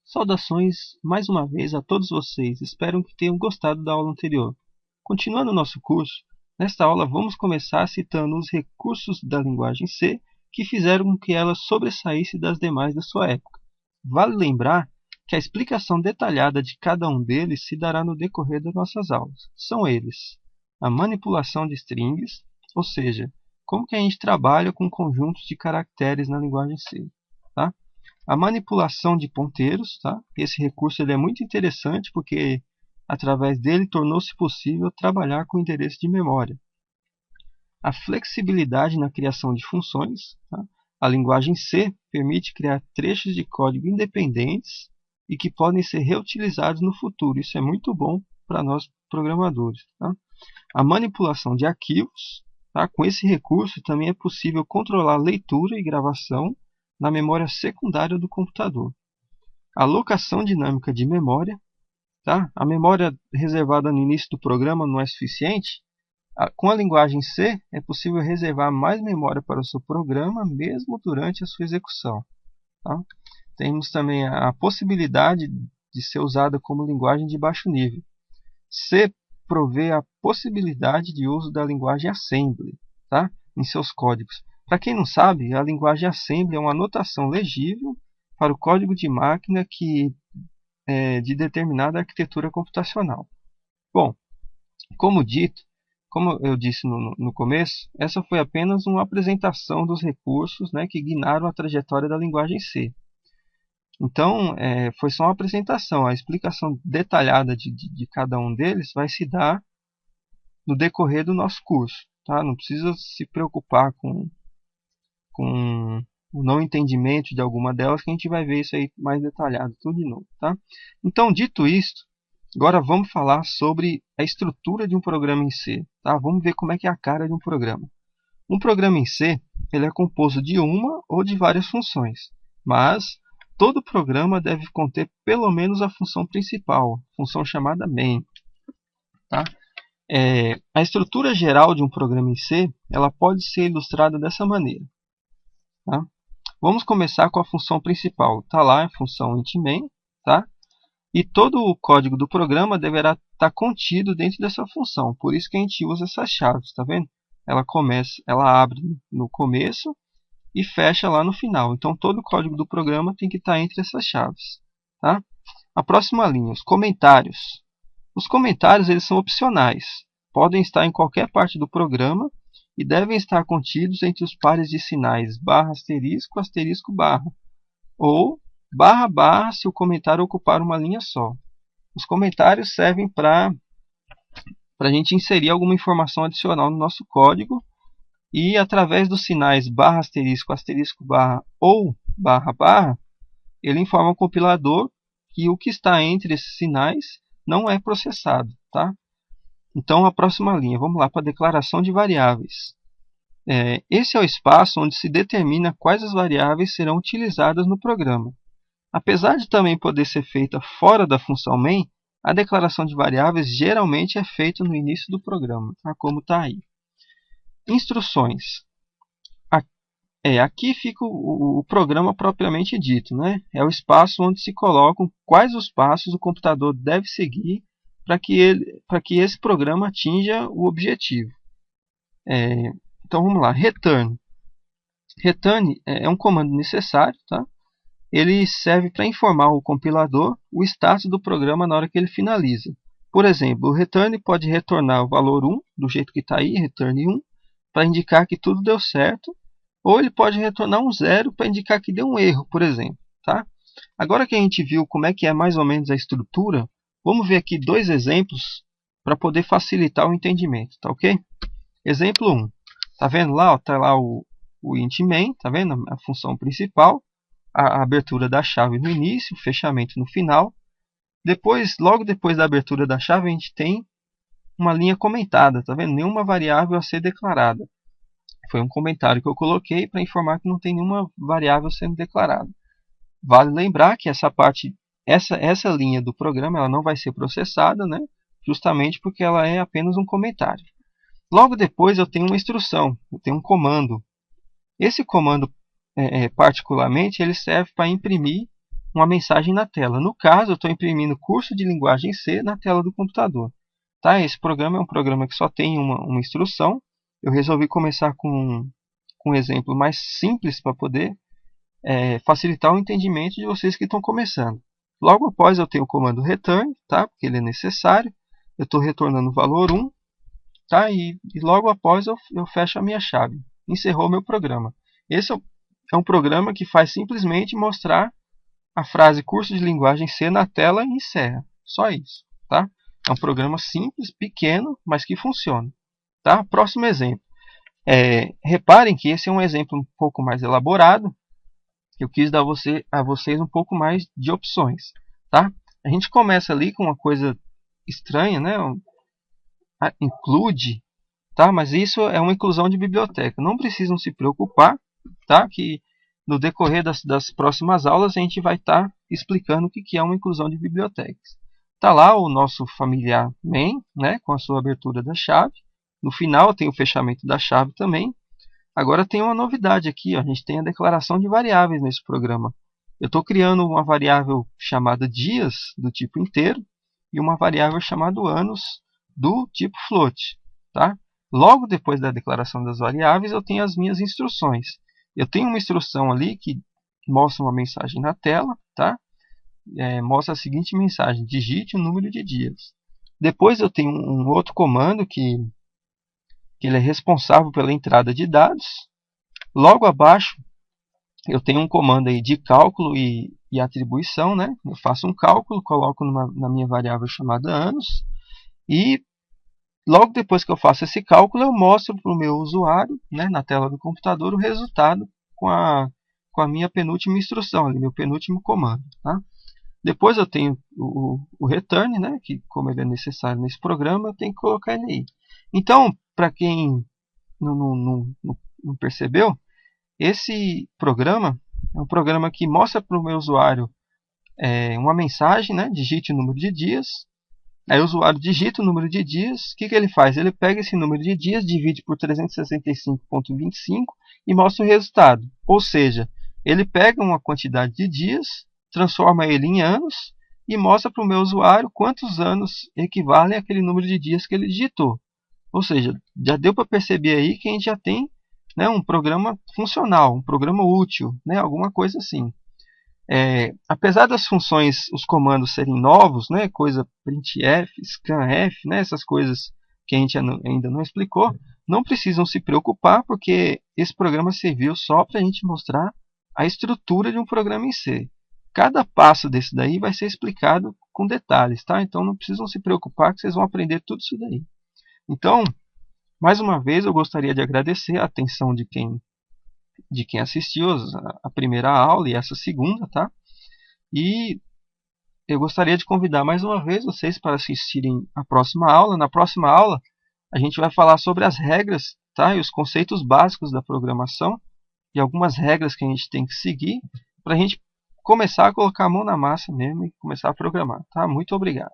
Saudações mais uma vez a todos vocês, espero que tenham gostado da aula anterior. Continuando nosso curso, nesta aula vamos começar citando os recursos da linguagem C que fizeram com que ela sobressaísse das demais da sua época. Vale lembrar que a explicação detalhada de cada um deles se dará no decorrer das nossas aulas. São eles: a manipulação de strings, ou seja, como que a gente trabalha com conjuntos de caracteres na linguagem C, tá? A manipulação de ponteiros, tá? Esse recurso ele é muito interessante porque através dele tornou-se possível trabalhar com endereço de memória. A flexibilidade na criação de funções, tá? A linguagem C permite criar trechos de código independentes e que podem ser reutilizados no futuro. Isso é muito bom para nós programadores, tá? A manipulação de arquivos, tá? Com esse recurso também é possível controlar leitura e gravação na memória secundária do computador. A alocação dinâmica de memória, tá? A memória reservada no início do programa não é suficiente. Com a linguagem C é possível reservar mais memória para o seu programa mesmo durante a sua execução, tá? Temos também a possibilidade de ser usada como linguagem de baixo nível. C provê a possibilidade de uso da linguagem Assembly, tá? Em seus códigos. Para quem não sabe, a linguagem Assembly é uma notação legível para o código de máquina de determinada arquitetura computacional. Bom, como eu disse no começo, essa foi apenas uma apresentação dos recursos, né, que guiaram a trajetória da linguagem C. Então, foi só uma apresentação. A explicação detalhada de cada um deles vai se dar no decorrer do nosso curso, tá? Não precisa se preocupar com o não entendimento de alguma delas, que a gente vai ver isso aí mais detalhado, tudo de novo, tá? Então, dito isto, agora vamos falar sobre a estrutura de um programa em C, tá? Vamos ver como é que é a cara de um programa. Um programa em C, ele é composto de uma ou de várias funções, mas todo programa deve conter pelo menos a função principal, função chamada main, tá? A estrutura geral de um programa em C, ela pode ser ilustrada dessa maneira. Tá? Vamos começar com a função principal. Está lá a função int_main, tá? E todo o código do programa deverá estar contido dentro dessa função. Por isso que a gente usa essas chaves, tá vendo? Ela abre no começo e fecha lá no final. Então todo o código do programa tem que estar entre essas chaves, tá? A próxima linha, os comentários. Os comentários eles são opcionais. Podem estar em qualquer parte do programa e devem estar contidos entre os pares de sinais barra asterisco, asterisco barra, ou barra barra se o comentário ocupar uma linha só. Os comentários servem para a gente inserir alguma informação adicional no nosso código e através dos sinais barra asterisco, asterisco barra ou barra barra, ele informa o compilador que o que está entre esses sinais não é processado, tá? Então, a próxima linha, vamos lá para a declaração de variáveis. Esse é o espaço onde se determina quais as variáveis serão utilizadas no programa. Apesar de também poder ser feita fora da função main, a declaração de variáveis geralmente é feita no início do programa, tá? Como está aí. Instruções. Aqui fica o programa propriamente dito, né? É o espaço onde se colocam quais os passos o computador deve seguir para que esse programa atinja o objetivo. Então vamos lá, return. Return é um comando necessário, tá? Ele serve para informar o compilador o status do programa na hora que ele finaliza. Por exemplo, o return pode retornar o valor 1, do jeito que está aí, return 1, para indicar que tudo deu certo, ou ele pode retornar um 0 para indicar que deu um erro, por exemplo, tá? Agora que a gente viu como é que é mais ou menos a estrutura, vamos ver aqui dois exemplos para poder facilitar o entendimento, tá ok? Exemplo 1. Tá vendo lá? Está lá o int_main, tá vendo? A função principal, a abertura da chave no início, o fechamento no final. Logo depois da abertura da chave, a gente tem uma linha comentada, tá vendo? Nenhuma variável a ser declarada. Foi um comentário que eu coloquei para informar que não tem nenhuma variável sendo declarada. Vale lembrar que essa linha do programa ela não vai ser processada, né? justamente porque ela é apenas um comentário. Logo depois eu tenho uma instrução, eu tenho um comando. Esse comando, particularmente, ele serve para imprimir uma mensagem na tela. No caso, eu estou imprimindo curso de linguagem C na tela do computador. Tá? Esse programa é um programa que só tem uma instrução. Eu resolvi começar com um exemplo mais simples para poder facilitar o entendimento de vocês que estão começando. Logo após eu tenho o comando return, tá? Porque ele é necessário. Eu estou retornando o valor 1, tá? E logo após eu fecho a minha chave. Encerrou meu programa. Esse é um programa que faz simplesmente mostrar a frase curso de linguagem C na tela e encerra. Só isso, tá? É um programa simples, pequeno, mas que funciona. Tá? Próximo exemplo. Reparem que esse é um exemplo um pouco mais elaborado. Eu quis dar a vocês um pouco mais de opções. Tá? A gente começa ali com uma coisa estranha, né? Include, tá? Mas isso é uma inclusão de biblioteca. Não precisam se preocupar, tá? Que no decorrer das próximas aulas a gente vai estar explicando o que é uma inclusão de bibliotecas. Está lá o nosso familiar main, né? Com a sua abertura da chave. No final tem o fechamento da chave também. Agora tem uma novidade aqui, ó. A gente tem a declaração de variáveis nesse programa. Eu estou criando uma variável chamada dias, do tipo inteiro, e uma variável chamada anos, do tipo float. Tá? Logo depois da declaração das variáveis, eu tenho as minhas instruções. Eu tenho uma instrução ali que mostra uma mensagem na tela. Tá? Mostra a seguinte mensagem: digite o número de dias. Depois eu tenho um outro comando que ele é responsável pela entrada de dados. Logo abaixo eu tenho um comando aí de cálculo e atribuição, né? Eu faço um cálculo, coloco na minha variável chamada anos, e logo depois que eu faço esse cálculo eu mostro para o meu usuário, né, na tela do computador, o resultado com a minha penúltima instrução, ali, meu penúltimo comando. Tá? Depois eu tenho o return, né, que como ele é necessário nesse programa, eu tenho que colocar ele aí. Então, para quem não percebeu, esse programa é um programa que mostra para o meu usuário uma mensagem, né? Digite o número de dias. Aí o usuário digita o número de dias. O que ele faz? Ele pega esse número de dias, divide por 365,25 e mostra o resultado. Ou seja, ele pega uma quantidade de dias, transforma ele em anos e mostra para o meu usuário quantos anos equivalem àquele número de dias que ele digitou. Ou seja, já deu para perceber aí que a gente já tem, né, um programa funcional, um programa útil, né, alguma coisa assim. Apesar das funções, os comandos serem novos, né, coisa printf, scanf, né, essas coisas que a gente ainda não explicou, não precisam se preocupar, porque esse programa serviu só para a gente mostrar a estrutura de um programa em C. Cada passo desse daí vai ser explicado com detalhes, tá? Então não precisam se preocupar que vocês vão aprender tudo isso daí. Então, mais uma vez, eu gostaria de agradecer a atenção de quem assistiu a primeira aula e essa segunda, tá? E eu gostaria de convidar mais uma vez vocês para assistirem a próxima aula. Na próxima aula, a gente vai falar sobre as regras, tá? E os conceitos básicos da programação e algumas regras que a gente tem que seguir para a gente começar a colocar a mão na massa mesmo e começar a programar, tá? Muito obrigado.